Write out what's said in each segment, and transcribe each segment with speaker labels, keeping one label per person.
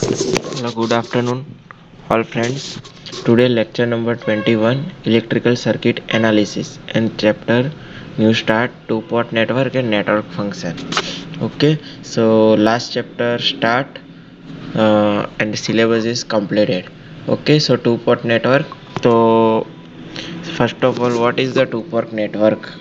Speaker 1: Hello, good afternoon, all friends. Today, lecture number 21 Electrical Circuit Analysis and chapter New Start Two Port Network and Network Function. Okay, so last chapter start and the syllabus is completed. Okay, so two port network. So, first of all, what is the two port network?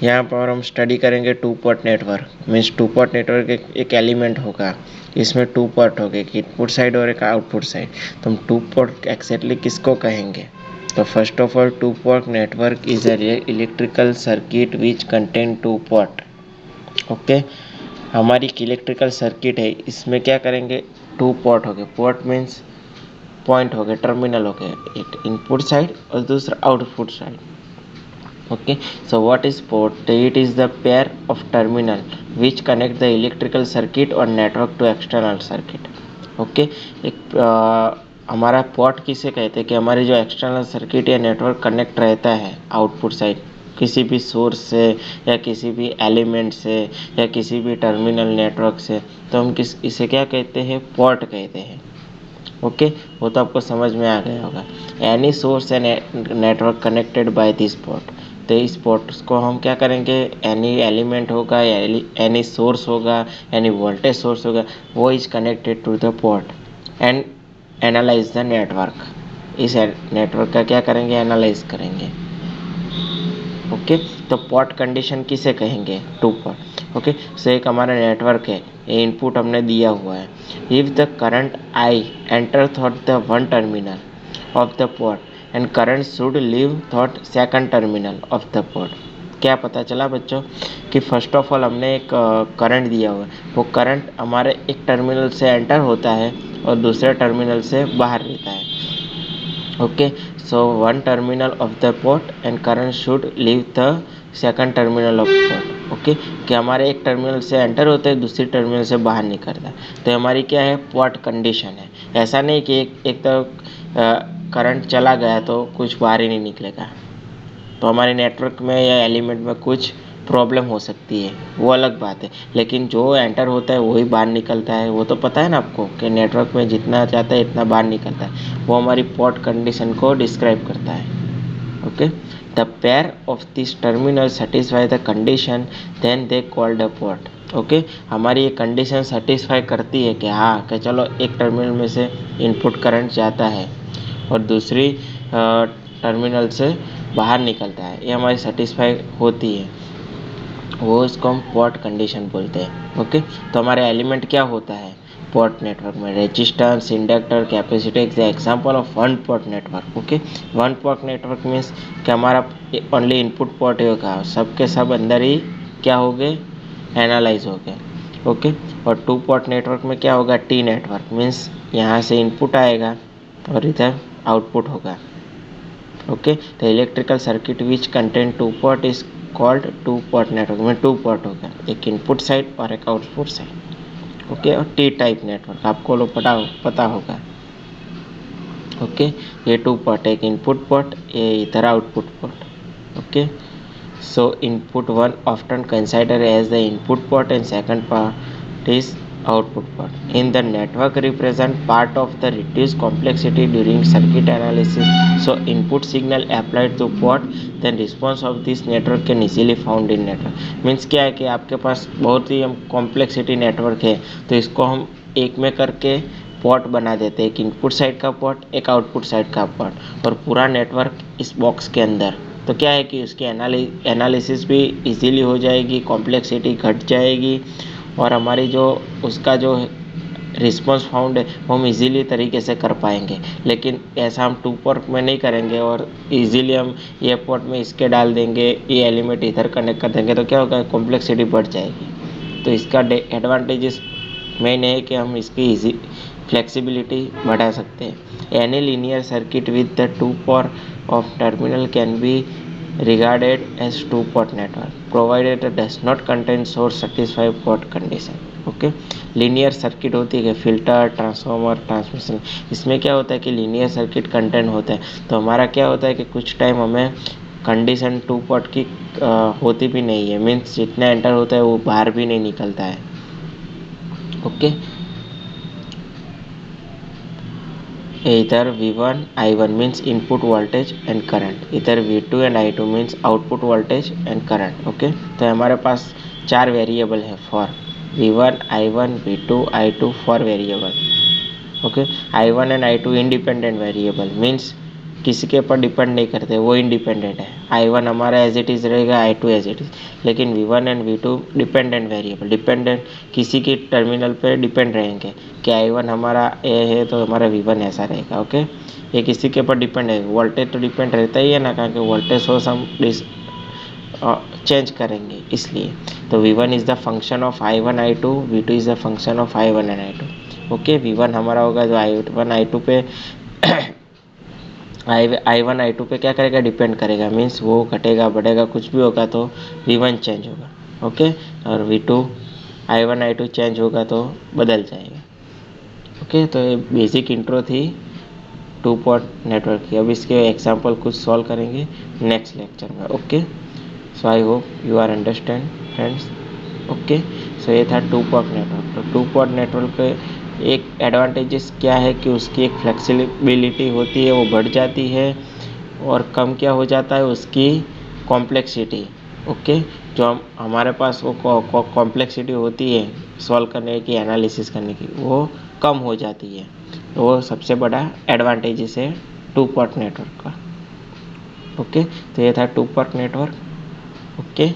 Speaker 1: यहाँ पर हम study करेंगे to port network means to port network एक element होगा। इसमें two port होंगे, एक input side और एक आउटपुट साइड। तो हम टू पोर्ट एक्जैक्टली किसको कहेंगे? तो first of all to port network is a electrical circuit which contain two port. Okay, हमारी इलेक्ट्रिकल सर्किट है, इसमें क्या करेंगे? टू पोर्ट हो गए। पोर्ट मीन्स पॉइंट हो गए, टर्मिनल हो गए, एक इनपुट साइड और दूसरा output side. Okay, so what is port? It is the pair of terminal which connect the electrical circuit or network to external circuit. Okay, एक हमारा पोर्ट किसे कहते हैं कि हमारे जो एक्सटर्नल सर्किट या नेटवर्क कनेक्ट रहता है आउटपुट साइड किसी भी सोर्स से या किसी भी एलिमेंट से या किसी भी टर्मिनल नेटवर्क से, तो हम इसे क्या कहते हैं? पोर्ट कहते हैं। ओके, वो तो आपको समझ में आ गया होगा। Any source and network connected by this port. तो इस पोर्ट को हम क्या करेंगे? एनी एलिमेंट होगा या एनी सोर्स होगा, एनी वोल्टेज सोर्स होगा, वो is connected to the port and analyse the network. इस नेटवर्क का क्या करेंगे? एनालाइज करेंगे। ओके, तो पोर्ट कंडीशन किसे कहेंगे? Two port. ओके, सो एक हमारा नेटवर्क है, ये इनपुट हमने दिया हुआ है। If the current I enter thought the one terminal of the port and current should leave thought second terminal of the port. क्या पता चला बच्चों कि फर्स्ट ऑफ ऑल हमने एक करंट दिया हुआ है, वो करंट हमारे एक टर्मिनल से एंटर होता है और दूसरे टर्मिनल से बाहर रहता है। Okay, so one terminal of the port and current should leave the second terminal of port. Okay, कि हमारे एक टर्मिनल से एंटर होता है, दूसरी टर्मिनल से बाहर निकलता है। तो हमारी क्या है? पोर्ट कंडीशन है। ऐसा नहीं कि एक तो करंट चला गया तो कुछ बाहर ही नहीं निकलेगा। तो हमारे नेटवर्क में या एलिमेंट में कुछ प्रॉब्लम हो सकती है, वो अलग बात है। लेकिन जो एंटर होता है वही बाहर निकलता है, वो तो पता है ना आपको कि नेटवर्क में जितना जाता है इतना बाहर निकलता है। वो हमारी पोर्ट कंडीशन को डिस्क्राइब करता है। Okay, the pair of this terminal satisfy the condition then they called a port. Okay, हमारी ये कंडीशन सेटिस्फाई करती है कि हाँ कि चलो एक टर्मिनल में से इनपुट करंट जाता है और दूसरी टर्मिनल से बाहर निकलता है, ये हमारी सेटिस्फाई होती है, वो इसको हम पोर्ट कंडीशन बोलते हैं। ओके, तो हमारे एलिमेंट क्या होता है पोर्ट नेटवर्क में? Resistance, inductor, capacitor is the example of one port network. Okay, one port network means कि हमारा ओनली इनपुट पोर्ट होगा, सब के सब अंदर ही क्या हो गए? एनालाइज हो गए। ओके, और टू पोर्ट नेटवर्क में क्या होगा? टी नेटवर्क मीन्स यहाँ से इनपुट आएगा और इधर आउटपुट होगा। ओके, तो electrical circuit which contain two port is called to port network में टू पोर्ट होगा, एक इनपुट साइड और एक आउटपुट साइड। ओके, और टी टाइप नेटवर्क आपको लोग पता होगा। ओके, ये टू पोर्ट, एक इनपुट पोर्ट, ये इधर output port. Okay, so input 1 often considered as the input port and second part is output port in the network represent part of the reduced complexity during circuit analysis. So input signal applied to port, then response of this network can easily found in network. Means क्या है कि आपके पास बहुत ही हम complexity network है, तो इसको हम एक में करके पोर्ट बना देते हैं, एक इनपुट साइड का पोर्ट, एक आउटपुट साइड का पोर्ट, और पूरा नेटवर्क इस बॉक्स के अंदर। तो क्या है कि उसकी एनालिसिस भी इजीली हो जाएगी, कॉम्प्लेक्सिटी घट जाएगी, और हमारी जो उसका जो रिस्पॉन्स फाउंड है वो हम इजीली तरीके से कर पाएंगे। लेकिन ऐसा हम टू पोर्ट में नहीं करेंगे और इजीली हम ये पोर्ट में इसके डाल देंगे, ये एलिमेंट इधर कनेक्ट कर देंगे, तो क्या होगा? कॉम्प्लेक्सिटी बढ़ जाएगी। तो इसका एडवांटेजेस मेन है कि हम इसकी इजी फ्लेक्सिबिलिटी बढ़ा सकते हैं। Any linear circuit with the two port of terminal can be regarded as two-port network provided it does not contain source satisfy port condition. Okay, linear circuit होती है, filter, transformer, transmission, इसमें क्या होता है कि लीनियर सर्किट कंटेंट होता है। तो हमारा क्या होता है कि कुछ टाइम हमें कंडीशन टू पोर्ट की होती भी नहीं है, मीन्स जितना एंटर होता है वो बाहर भी नहीं निकलता है। Okay, Either V1 I1 means input voltage and current, either V2 and I2 means output voltage and current. Okay तो हमारे पास चार वेरिएबल है for V1 I1 V2 I2 for variable. Okay I1 and I2 independent variable means किसी के ऊपर depend नहीं करते, वो इंडिपेंडेंट है. I1 हमारा एज इट इज़ रहेगा, I2 एज इट इज़. लेकिन V1 and V2 dependent variable, dependent किसी की टर्मिनल पे डिपेंड रहेंगे कि I1 हमारा ए है तो हमारा V1 ऐसा रहेगा. ओके ये किसी के ऊपर डिपेंड है. वोल्टेज तो डिपेंड रहता ही है ना, कारण कि वोल्टेज सोर्स हम चेंज करेंगे इसलिए. तो V1 is the function of I1 I2, V2 is the function of I1 and I2. Okay V1 हमारा होगा जो I1 I2 पे I1 I2 पे क्या करेगा, डिपेंड करेगा. मीन्स वो घटेगा बढ़ेगा कुछ भी होगा तो V1 चेंज होगा. ओके और V2 I1 I2 चेंज होगा तो बदल जाएगा. ओके तो ये बेसिक इंट्रो थी टू पोर्ट नेटवर्क की. अब इसके एग्जांपल कुछ सॉल्व करेंगे नेक्स्ट लेक्चर में. Okay so I hope you are understand friends. Okay so ये था टू पोर्ट नेटवर्क. तो टू पोर्ट नेटवर्क के एक एडवांटेजेस क्या है कि उसकी एक फ्लेक्सिबिलिटी होती है, वो बढ़ जाती है. और कम क्या हो जाता है, उसकी कॉम्प्लेक्सिटी. ओके जो हमारे पास वो कॉम्प्लेक्सिटी होती है सॉल्व करने की, एनालिसिस करने की, वो कम हो जाती है. वो सबसे बड़ा एडवांटेजेस है टू पोर्ट नेटवर्क का. ओके तो ये था टू पोर्ट नेटवर्क. ओके